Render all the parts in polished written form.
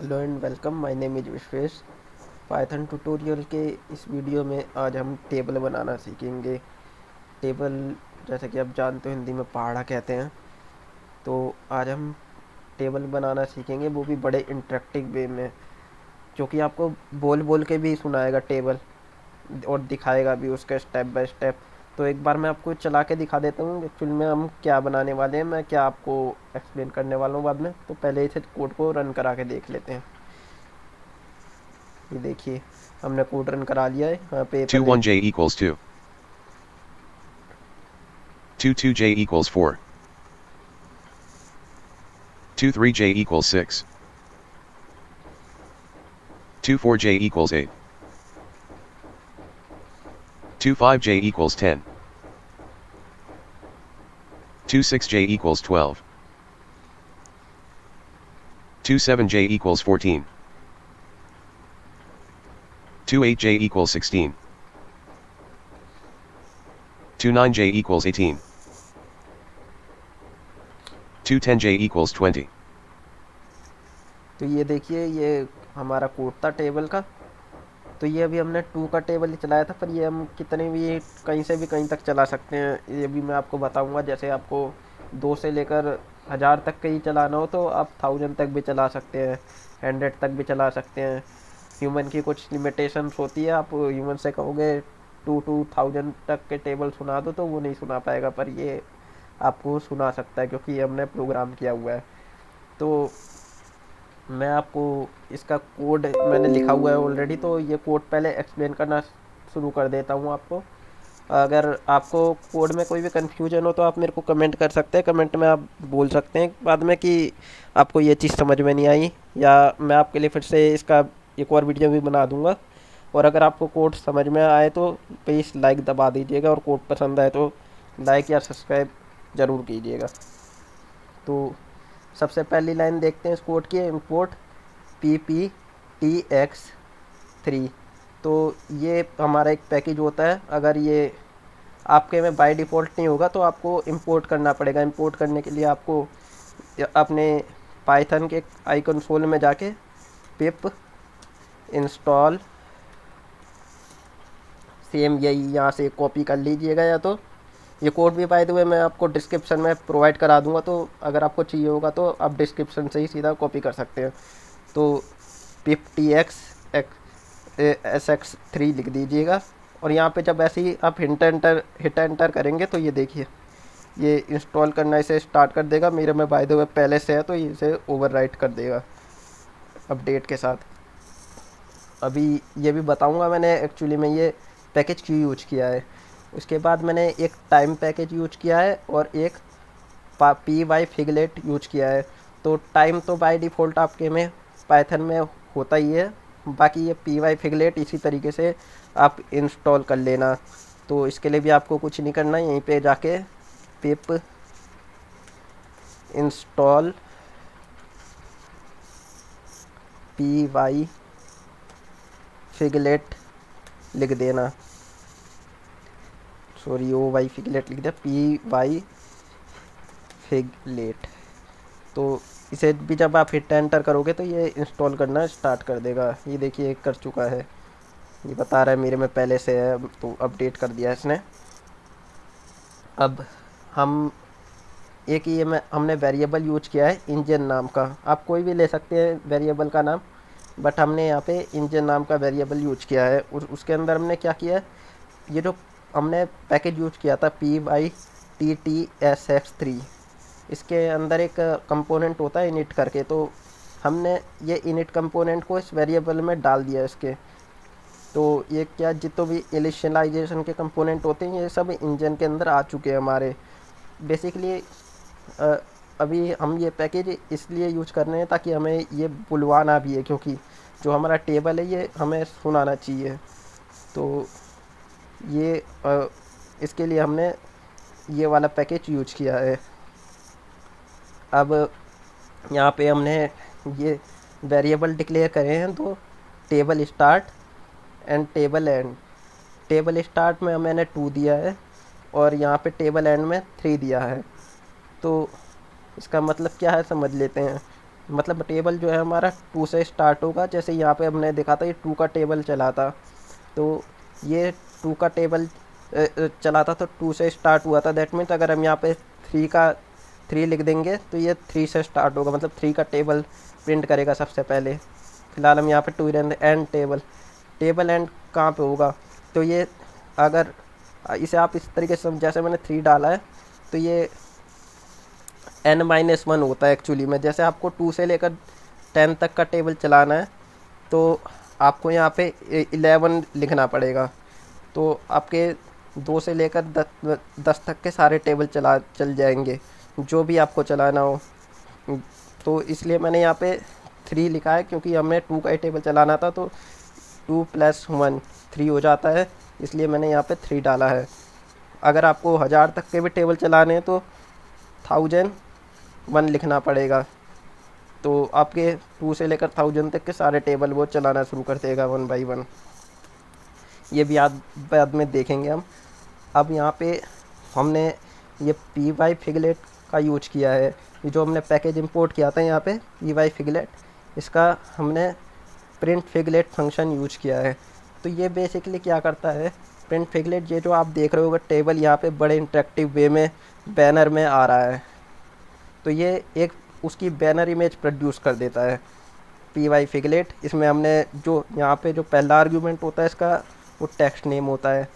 Hello and welcome, my name is Vishwesh. Python tutorial के इस video में आज हम टेबल बनाना सीखेंगे। टेबल जैसे कि आप जानते हो हिंदी में पहाड़ा कहते हैं। तो आज हम टेबल बनाना सीखेंगे, वो भी बड़े इंटरेक्टिव वे में, जो कि आपको बोल बोल के भी सुनाएगा टेबल और दिखाएगा भी उसका स्टेप बाय स्टेप। तो एक बार मैं आपको चला के दिखा देता हूँ एक्चुअली में हम क्या बनाने वाले हैं। मैं क्या आपको एक्सप्लेन करने वाला हूँ बाद में, तो पहले इसे कोड को रन करा के देख लेते हैं। ये देखिए, हमने कोड रन करा लिया है। यहाँ पे 2 पहले 1j equals 2. 2 2j equals 4. 2 3j equals 6. 2 4j equals 8. 2 5j equals 10. 2 6j equals 12. 2 7j equals 14. 2 8j equals 16. 2 9j equals 18. 2 10j equals 20. तो ये देखिए, ये हमारा कोड था टेबल का। तो ये अभी हमने टू का टेबल ही चलाया था, पर ये हम कितने भी कहीं से भी कहीं तक चला सकते हैं। ये भी मैं आपको बताऊंगा। जैसे आपको 2 से लेकर 1000 तक का ही चलाना हो तो आप 1000 तक भी चला सकते हैं, 100 तक भी चला सकते हैं। ह्यूमन की कुछ लिमिटेशंस होती है। आप ह्यूमन से कहोगे 2000 तक के टेबल सुना दो तो वो नहीं सुना पाएगा, पर ये आपको सुना सकता है क्योंकि हमने प्रोग्राम किया हुआ है। तो मैं आपको इसका कोड मैंने लिखा हुआ है ऑलरेडी, तो ये कोड पहले एक्सप्लेन करना शुरू कर देता हूँ आपको। अगर आपको कोड में कोई भी कन्फ्यूजन हो तो आप मेरे को कमेंट कर सकते हैं। कमेंट में आप बोल सकते हैं बाद में कि आपको ये चीज़ समझ में नहीं आई, या मैं आपके लिए फिर से इसका एक और वीडियो भी बना दूंगा। और अगर आपको कोड समझ में आए तो प्लीज़ लाइक दबा दीजिएगा, और कोड पसंद आए तो लाइक या सब्सक्राइब ज़रूर कीजिएगा। तो सबसे पहली लाइन देखते हैं इस कोड की, इंपोर्ट PPTX3। तो ये हमारा एक पैकेज होता है। अगर ये आपके में बाय डिफ़ॉल्ट नहीं होगा तो आपको इंपोर्ट करना पड़ेगा। इंपोर्ट करने के लिए आपको अपने पाइथन के आई कंसोल में जाके पिप इंस्टॉल, सेम यही यहाँ से कॉपी कर लीजिएगा। या तो ये कोड भी बाय द वे मैं आपको डिस्क्रिप्शन में प्रोवाइड करा दूंगा, तो अगर आपको चाहिए होगा तो आप डिस्क्रिप्शन से ही सीधा कॉपी कर सकते हैं। तो PPTX SX3 लिख दीजिएगा। और यहाँ पे जब ऐसे ही आप हिट एंटर करेंगे तो ये देखिए, ये इंस्टॉल करना इसे स्टार्ट कर देगा। मेरे में बाय द वे पहले से है तो इसे ओवरराइट कर देगा अपडेट के साथ। अभी ये भी बताऊंगा मैंने एक्चुअली में ये पैकेज क्यों यूज किया है। उसके बाद मैंने एक टाइम पैकेज यूज किया है और एक py फिगलेट यूज किया है। तो टाइम तो बाय डिफ़ॉल्ट आपके में पाइथन में होता ही है, बाकी ये py फिगलेट इसी तरीके से आप इंस्टॉल कर लेना। तो इसके लिए भी आपको कुछ नहीं करना, यहीं पे जाके पिप इंस्टॉल py फिगलेट लिख देना। सॉरी, ओ वाई फिगलेट लिख दिया, py फिगलेट। तो इसे भी जब आप हिट एंटर करोगे तो ये इंस्टॉल करना स्टार्ट कर देगा। ये देखिए कर चुका है, ये बता रहा है मेरे में पहले से है, तो अपडेट कर दिया इसने। अब हम एक ये में हमने वेरिएबल यूज किया है इंजन नाम का। आप कोई भी ले सकते हैं वेरिएबल का नाम, बट हमने यहाँ पे इंजन नाम का वेरिएबल यूज किया है। उसके अंदर हमने क्या किया है, ये जो हमने पैकेज यूज किया था PYTTSX3, इसके अंदर एक कंपोनेंट होता है इनिट करके। तो हमने ये इनिट कंपोनेंट को इस वेरिएबल में डाल दिया इसके। तो ये क्या, जितने भी इनिशियलाइजेशन के कंपोनेंट होते हैं ये सब इंजन के अंदर आ चुके हैं हमारे। बेसिकली अभी हम ये पैकेज इसलिए यूज कर रहे हैं ताकि हमें ये बुलवाना भी है, क्योंकि जो हमारा टेबल है ये हमें सुनाना चाहिए। तो ये इसके लिए हमने ये वाला पैकेज यूज किया है। अब यहाँ पे हमने ये वेरिएबल डिक्लेयर करे हैं, तो table start and table and. Table start में मैंने 2 दिया है और यहाँ पे टेबल एंड में 3 दिया है। तो इसका मतलब क्या है समझ लेते हैं। मतलब टेबल जो है हमारा 2 से स्टार्ट होगा। जैसे यहाँ पे हमने देखा था ये 2 का टेबल चला था, तो ये 2 का टेबल चला था तो 2 से स्टार्ट हुआ था। दैट मीन्स अगर हम यहाँ पे 3 लिख देंगे तो ये 3 से स्टार्ट होगा, मतलब 3 का टेबल प्रिंट करेगा सबसे पहले। फिलहाल हम यहाँ पे 2 एंड टेबल एंड कहाँ पे होगा, तो ये अगर इसे आप इस तरीके से जैसे मैंने 3 डाला है तो ये n-1 होता है एक्चुअली में। जैसे आपको 2 से लेकर 10 तक का टेबल चलाना है तो आपको यहाँ पे 11 लिखना पड़ेगा। तो आपके 2 से लेकर 10 तक के सारे टेबल चल जाएंगे जो भी आपको चलाना हो। तो इसलिए मैंने यहाँ पे 3 लिखा है, क्योंकि हमें 2 का ही टेबल चलाना था, तो 2 + 1 3 हो जाता है, इसलिए मैंने यहाँ पे 3 डाला है। अगर आपको 1000 तक के भी टेबल चलाने हैं तो 1001 लिखना पड़ेगा। तो आपके 2 से लेकर 1000 तक के सारे टेबल वो चलाना शुरू कर देगा 1 बाई 1। ये भी बाद में देखेंगे हम। अब यहाँ पे हमने ये py फिगलेट का यूज किया है। ये जो हमने पैकेज इंपोर्ट किया था यहाँ पे py फिगलेट, इसका हमने प्रिंट फिगलेट फंक्शन यूज किया है। तो ये बेसिकली क्या करता है, प्रिंट फिगलेट, ये जो आप देख रहे होगे टेबल यहाँ पे बड़े इंटरेक्टिव वे में बैनर में आ रहा है, तो ये एक उसकी बैनर इमेज प्रोड्यूस कर देता है py फिगलेट। इसमें हमने जो यहाँ पे जो पहला आर्गुमेंट होता है इसका, वो टेक्स्ट नेम होता है।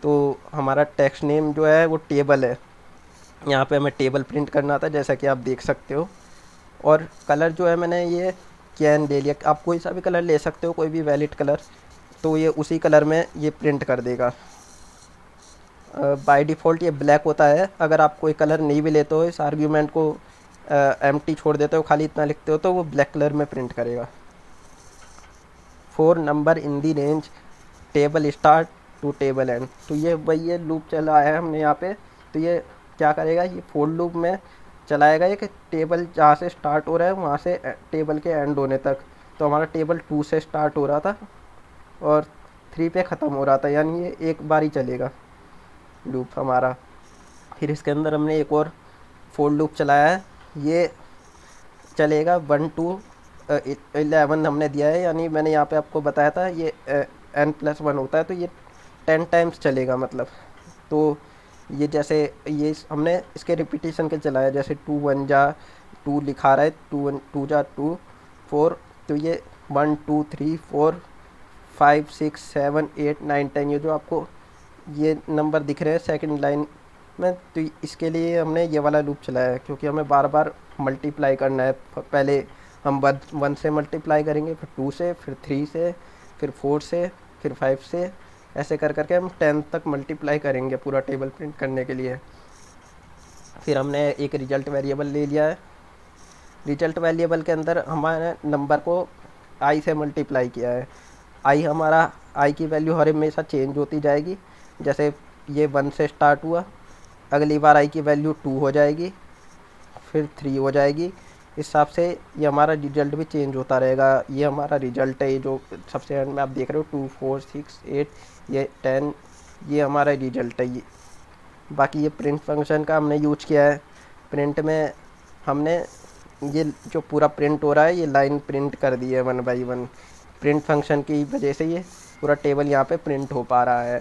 तो हमारा टेक्स्ट नेम जो है वो टेबल है। यहाँ पे हमें टेबल प्रिंट करना था, जैसा कि आप देख सकते हो। और कलर जो है मैंने ये कैन ले लिया, आप कोई सा भी कलर ले सकते हो, कोई भी वैलिड कलर, तो ये उसी कलर में ये प्रिंट कर देगा। बाय डिफ़ॉल्ट ये ब्लैक होता है। अगर आप कोई कलर नहीं भी लेते हो, इस आर्ग्यूमेंट को एम्प्टी छोड़ देते हो, खाली इतना लिखते हो, तो वो ब्लैक कलर में प्रिंट करेगा। 4 number in the range table start to table end. तो ये वही ये लूप चला है हमने यहाँ पे। तो ये क्या करेगा, ये फोर लूप में चलाएगा ये कि टेबल जहाँ से स्टार्ट हो रहा है वहाँ से टेबल के एंड होने तक। तो हमारा टेबल 2 से स्टार्ट हो रहा था और 3 पे ख़त्म हो रहा था, यानी ये एक बार ही चलेगा लूप हमारा। फिर इसके अंदर हमने एक और फोर लूप चलाया है, ये चलेगा 1 to 11 हमने दिया है, यानी मैंने यहाँ पे आपको बताया था ये n+1 होता है, तो ये 10 टाइम्स चलेगा मतलब। तो ये जैसे ये हमने इसके रिपीटिशन के चलाया, जैसे 2 1 जा 2 लिखा रहा है, 2 जा 2 4, तो ये 1 2 3 4 5 6 7 8 9 10 ये जो आपको ये नंबर दिख रहे हैं सेकंड लाइन में, तो इसके लिए हमने ये वाला लूप चलाया है, क्योंकि हमें बार बार मल्टीप्लाई करना है। पहले हम 1 से मल्टीप्लाई करेंगे, फिर 2 से, फिर 3 से, फिर 4 से, फिर 5 से, ऐसे कर करके हम 10 तक मल्टीप्लाई करेंगे पूरा टेबल प्रिंट करने के लिए। फिर हमने एक रिजल्ट वेरिएबल ले लिया है। रिजल्ट वेरिएबल के अंदर हमारे नंबर को आई से मल्टीप्लाई किया है। आई की वैल्यू हर हमेशा चेंज होती जाएगी। जैसे ये 1 से स्टार्ट हुआ, अगली बार आई की वैल्यू 2 हो जाएगी, फिर 3 हो जाएगी। इस हिसाब से ये हमारा रिजल्ट भी चेंज होता रहेगा। ये हमारा रिजल्ट है, ये जो सबसे एंड में आप देख रहे हो 2 4 6 8 ये 10, ये हमारा रिजल्ट है ये। बाकी ये प्रिंट फंक्शन का हमने यूज किया है। प्रिंट में हमने ये जो पूरा प्रिंट हो रहा है ये लाइन प्रिंट कर दी है 1 बाई 1। प्रिंट फंक्शन की वजह से ये पूरा टेबल यहाँ पे प्रिंट हो पा रहा है।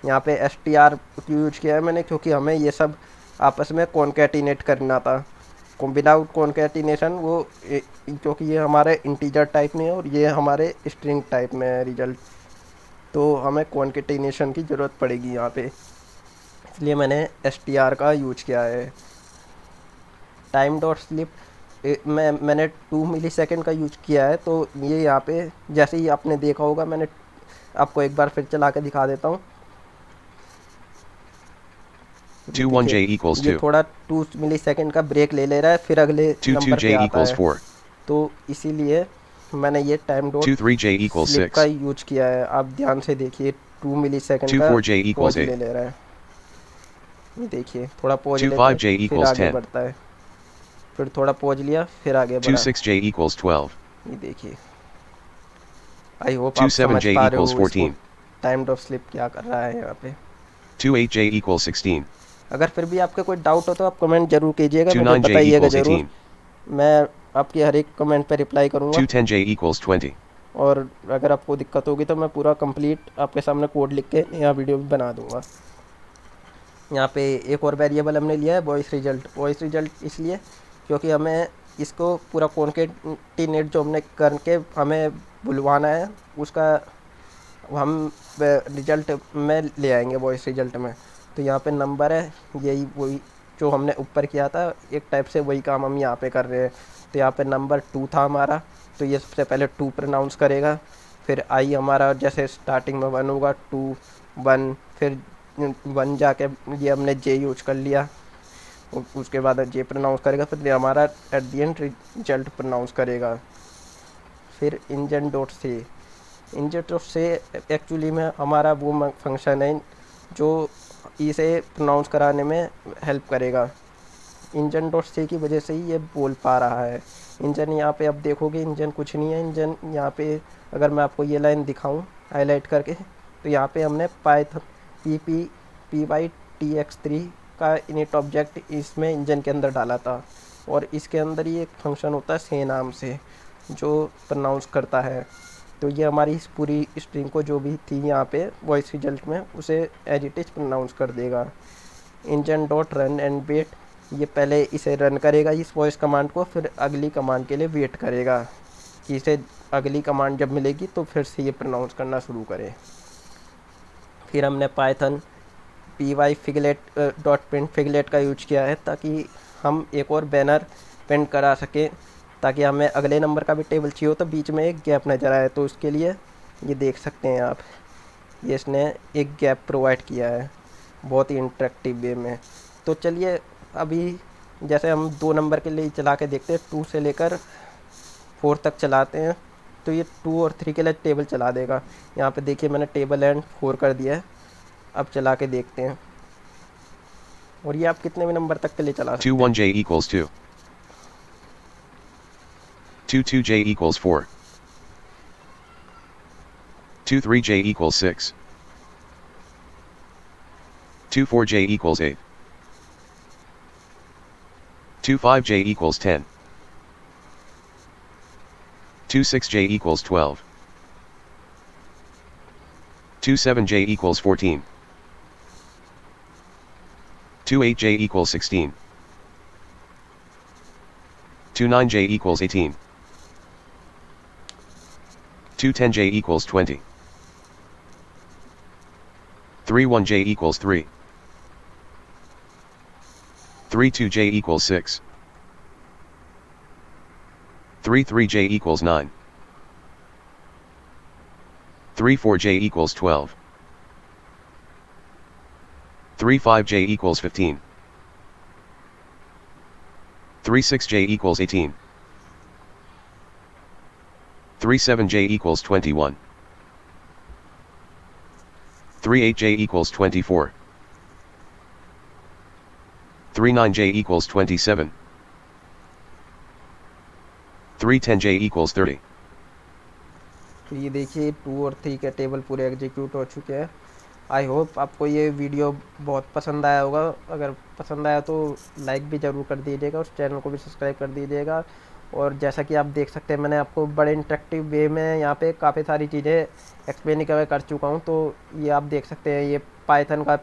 यहाँ पे str यूज किया है मैंने, क्योंकि हमें ये सब आपस में कॉन्केटिनेट करना था। विदाउट कॉन्केटिनेशन वो क्योंकि ये हमारे इंटीजर टाइप में है और ये हमारे स्ट्रिंग टाइप में है रिजल्ट, तो हमें कॉन्केटिनेशन की ज़रूरत पड़ेगी यहाँ पे, इसलिए मैंने str का यूज किया है। टाइम डॉट स्लिप मैंने 2 मिलीसेकंड का यूज किया है। तो ये यहाँ पे जैसे ही आपने देखा होगा, मैंने आपको एक बार फिर चला के दिखा देता हूँ। 21j equals ये 2. थोड़ा 2 मिलीसेकंड का ब्रेक ले रहा है, फिर अगले नंबर 22j पे आता equals है। 4. तो इसीलिए मैंने ये time dot 23j equals slip का 6. यूज किया है। आप ध्यान से देखिए, 2 मिलीसेकंड का 24j equals पॉज 8. ले रहा है। ये देखिए, थोड़ा पॉज लेते 25j हैं, फिर equals आगे 10. बढ़ता है, फिर थोड़ा पॉज लिया, फिर आगे बढ़ा। 26j equals 12. ये देखिए, आई होप आप समझ 27j पा रहे हो equals इसको 14. टाइम डॉट स्लिप क्या कर रहा है यहाँ पे। 28j equals 16. अगर फिर भी आपका कोई डाउट हो तो आप कमेंट जरूर कीजिएगा, मुझे 29j बताइएगा equals ज़रूर। 18. मैं आपके हर एक कमेंट पे रिप्लाई करूँगा। 210j equals 20. और अगर आपको दिक्कत होगी तो मैं पूरा कंप्लीट आपके सामने कोड लिख के यहाँ वीडियो भी बना दूँगा। यहाँ पे एक और वेरिएबल हमने लिया है वॉइस रिजल्ट इसलिए क्योंकि हमें इसको पूरा कॉन्केटिनेट जो हमने करके हमें बुलवाना है उसका हम रिजल्ट में ले आएंगे वॉइस रिजल्ट में। तो यहाँ पे नंबर है, यही वही जो हमने ऊपर किया था, एक टाइप से वही काम हम यहाँ पे कर रहे हैं। तो यहाँ पे नंबर 2 था हमारा, तो ये सबसे पहले 2 प्रोनाउंस करेगा। फिर आई हमारा जैसे स्टार्टिंग में 1 होगा, 2 1, फिर 1 जाके ये हमने जे यूज कर लिया, उसके बाद जे प्रोनाउंस करेगा, फिर ये हमारा at the end result pronounce करेगा। फिर इंजन डॉट से एक्चुअली में हमारा वो फंक्शन है जो इसे प्रोनाउंस कराने में हेल्प करेगा। इंजन डॉट से की वजह से ही ये बोल पा रहा है। इंजन यहाँ पे अब देखोगे इंजन कुछ नहीं है। इंजन यहाँ पे अगर मैं आपको ये लाइन दिखाऊं हाईलाइट करके, तो यहाँ पे हमने पाइथन py-tx3 का इनिट ऑब्जेक्ट इसमें इंजन के अंदर डाला था, और इसके अंदर ही एक फंक्शन होता है से नाम से जो प्रोनाउंस करता है। तो ये हमारी इस पूरी स्ट्रिंग को जो भी थी यहाँ पे वॉइस रिजल्ट में उसे एज इट इज प्रोनाउंस कर देगा। Engine dot run and wait, ये पहले इसे रन करेगा इस वॉइस कमांड को, फिर अगली कमांड के लिए वेट करेगा कि इसे अगली कमांड जब मिलेगी तो फिर से ये प्रोनाउंस करना शुरू करे। फिर हमने पाइथन py फिगलेट का यूज किया है ताकि हम एक और बैनर प्रिंट करा सकें, ताकि हमें अगले नंबर का भी टेबल चाहिए हो तो बीच में एक गैप नज़र आए। तो उसके लिए ये देख सकते हैं आप, ये इसने एक गैप प्रोवाइड किया है बहुत ही इंटरेक्टिव वे में। तो चलिए अभी जैसे हम 2 नंबर के लिए चला के देखते हैं, 2 से लेकर 4 तक चलाते हैं तो ये 2 और 3 के लिए टेबल चला देगा। यहाँ पे देखिए मैंने टेबल एंड 4 कर दिया है। अब चला के देखते हैं, और ये आप कितने भी नंबर तक के लिए चला सकते हैं। 21j equals 2. 22j equals 4. 23j equals 6. 24j equals 8. 25j equals 10. 26j equals 12. 27j equals 14. 28j equals 16. 29j equals 18. 210j equals 20. 31j equals 3. 32j equals 6. 33j equals 9. 34j equals 12. 35j equals 15. 36j equals 18. 37j equals 21. 38j equals 24. 39j equals 27. 310j equals 30. तो ये देखिए 2 और 3 के table पूरे execute हो चुके हैं। I hope आपको ये वीडियो बहुत पसंद आया होगा। अगर पसंद आया तो लाइक भी ज़रूर कर दीजिएगा, उस चैनल को भी सब्सक्राइब कर दीजिएगा। और जैसा कि आप देख सकते हैं मैंने आपको बड़े इंटरेक्टिव वे में यहाँ पे काफ़ी सारी चीज़ें एक्सप्लेन कर चुका हूँ। तो ये आप देख सकते हैं, ये पाइथन का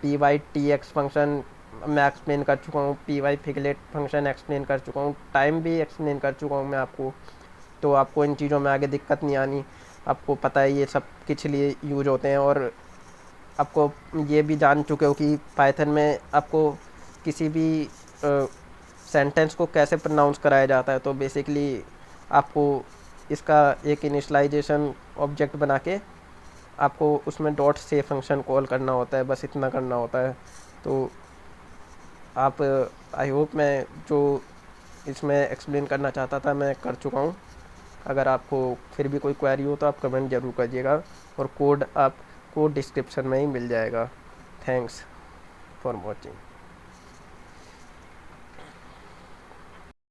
py-tx फंक्शन मैं एक्सप्लेन कर चुका हूँ, py फिगलेट फंक्शन एक्सप्लेन कर चुका हूँ, टाइम भी एक्सप्लेन कर चुका हूँ मैं आपको। तो आपको इन चीज़ों में आगे दिक्कत नहीं आनी। आपको पता है ये सब किस लिए यूज होते हैं, और आपको ये भी जान चुके हो कि पाइथन में आपको किसी भी सेंटेंस को कैसे प्रोनाउंस कराया जाता है। तो बेसिकली आपको इसका एक इनिशियलाइजेशन ऑब्जेक्ट बना के आपको उसमें डॉट से फंक्शन कॉल करना होता है, बस इतना करना होता है। तो आप आई होप मैं जो इसमें एक्सप्लेन करना चाहता था मैं कर चुका हूँ। अगर आपको फिर भी कोई क्वेरी हो तो आप कमेंट ज़रूर करिएगा, और कोड आपको डिस्क्रिप्शन में ही मिल जाएगा। Thanks for watching.